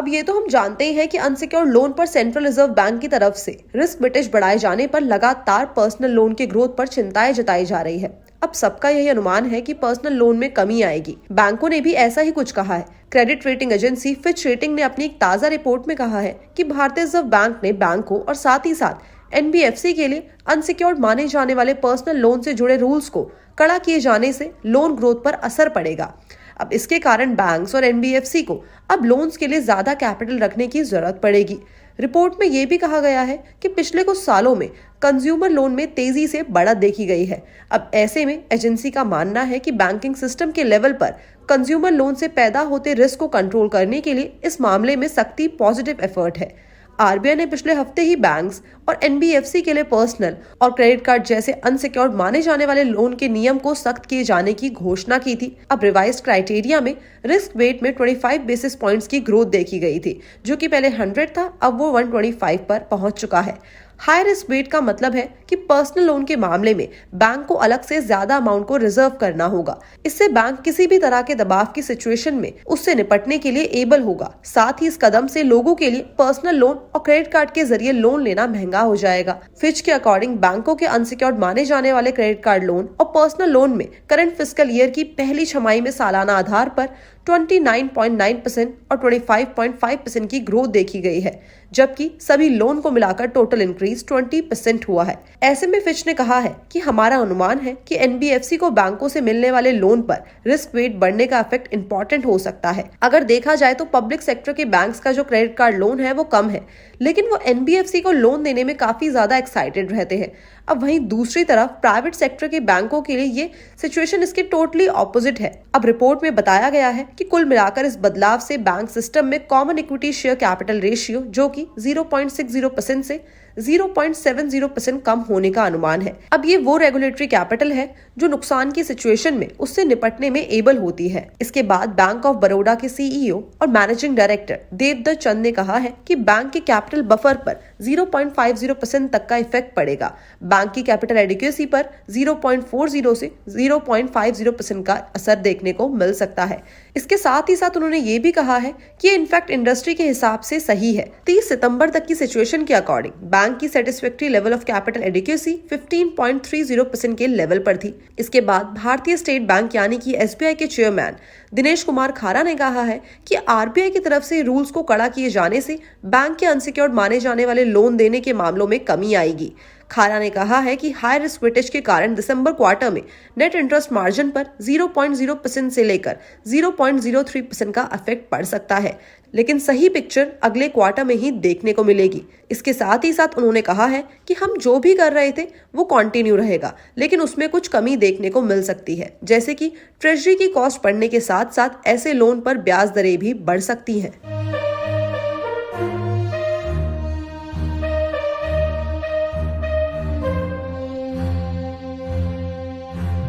अब ये तो हम जानते ही हैं कि अनसिक्योर्ड लोन पर सेंट्रल रिजर्व बैंक की तरफ से रिस्क वेटेज बढ़ाए जाने पर लगातार पर्सनल लोन के ग्रोथ पर चिंताएं जताई जा रही है। अब सबका यही अनुमान है कि पर्सनल लोन में कमी आएगी। बैंकों ने भी ऐसा ही कुछ कहा है। Credit rating agency Fitch rating ने अपनी एक ताजा रिपोर्ट में कहा है कि भारतीय रिजर्व बैंक ने बैंकों और साथ ही साथ एनबीएफसी के लिए अनसिक्योर्ड माने जाने वाले पर्सनल लोन से जुड़े रूल्स को कड़ा किए जाने से लोन ग्रोथ पर असर पड़ेगा। अब इसके कारण बैंक्स और एनबीएफसी को अब लोन्स के लिए ज्यादा कैपिटल रखने की जरूरत पड़ेगी। रिपोर्ट में यह भी कहा गया है कि पिछले कुछ सालों में कंज्यूमर लोन में तेजी से बढ़त देखी गई है। अब ऐसे में एजेंसी का मानना है कि बैंकिंग सिस्टम के लेवल पर कंज्यूमर लोन से पैदा होते रिस्क को कंट्रोल करने के लिए इस मामले में सख्ती पॉजिटिव एफर्ट है। आरबीआई ने पिछले हफ्ते ही बैंक्स और एनबीएफसी के लिए पर्सनल और क्रेडिट कार्ड जैसे अनसिक्योर्ड माने जाने वाले लोन के नियम को सख्त किए जाने की घोषणा की थी। अब रिवाइज्ड क्राइटेरिया में रिस्क वेट में 25 बेसिस पॉइंट्स की ग्रोथ देखी गई थी, जो कि पहले 100 था, अब वो 125 पर पहुंच चुका है। हाई रिस्क वेट का मतलब है कि पर्सनल लोन के मामले में बैंक को अलग से ज्यादा अमाउंट को रिजर्व करना होगा। इससे बैंक किसी भी तरह के दबाव की सिचुएशन में उससे निपटने के लिए एबल होगा। साथ ही इस कदम से लोगों के लिए पर्सनल लोन और क्रेडिट कार्ड के जरिए लोन लेना महंगा हो जाएगा। फिच के अकॉर्डिंग बैंकों के अनसिक्योर्ड माने जाने वाले क्रेडिट कार्ड लोन और पर्सनल लोन में करंट फिस्कल ईयर की पहली छमाही में सालाना आधार पर 29.9% और 25.5% की ग्रोथ देखी गई है, जबकि सभी लोन को मिलाकर टोटल इंक्रीज 20% हुआ है। ऐसे में फिच ने कहा है कि हमारा अनुमान है कि एनबीएफसी को बैंकों से मिलने वाले लोन पर रिस्क वेट बढ़ने का इफेक्ट इंपॉर्टेंट हो सकता है। अगर देखा जाए तो पब्लिक सेक्टर के बैंक्स का जो क्रेडिट कार्ड लोन है वो कम है, लेकिन वो एनबीएफसी को लोन देने में काफी ज्यादा एक्साइटेड रहते हैं। अब वहीं दूसरी तरफ प्राइवेट सेक्टर के बैंकों के लिए ये सिचुएशन इसके टोटली ऑपोजिट है। अब रिपोर्ट में बताया गया है कि कुल मिलाकर इस बदलाव से बैंक सिस्टम में common equity share capital ratio जो कि 0.60% से 0.70% कम होने का अनुमान है। अब ये वो रेगुलेटरी कैपिटल है जो नुकसान की सिचुएशन में उससे निपटने में एबल होती है। इसके बाद बैंक ऑफ बड़ौदा के सीईओ और मैनेजिंग डायरेक्टर देवदत्त चंद ने कहा है कि बैंक के कैपिटल बफर पर 0.50% तक का इफेक्ट पड़ेगा। बैंक की कैपिटल एडिक्वेसी पर 0.40 से 0.50% का असर देखने को मिल सकता है। इसके साथ ही साथ उन्होंने ये भी कहा है कि ये इनफैक्ट इंडस्ट्री के हिसाब से सही है। 30 सितंबर तक की सिचुएशन के अकॉर्डिंग बैंक की satisfactory level of capital adequacy 15.30% के लेवल पर थी। इसके बाद भारतीय स्टेट बैंक यानी कि एसबीआई के चेयरमैन दिनेश कुमार खारा ने कहा है कि आरबीआई की तरफ से रूल्स को कड़ा किए जाने से बैंक के अनसिक्योर्ड माने जाने वाले लोन देने के मामलों में कमी आएगी। खारा ने कहा है कि हाई रिस्क वेटेज के कारण दिसंबर क्वार्टर में नेट इंटरेस्ट मार्जिन पर 0.0% से लेकर 0.03% का इफेक्ट पड़ सकता है, लेकिन सही पिक्चर अगले क्वार्टर में ही देखने को मिलेगी। इसके साथ ही साथ उन्होंने कहा है कि हम जो भी कर रहे थे वो कंटिन्यू रहेगा, लेकिन उसमें कुछ कमी देखने को मिल सकती है, जैसे कि ट्रेजरी की कॉस्ट बढ़ने के साथ साथ ऐसे लोन पर ब्याज दरें भी बढ़ सकती हैं।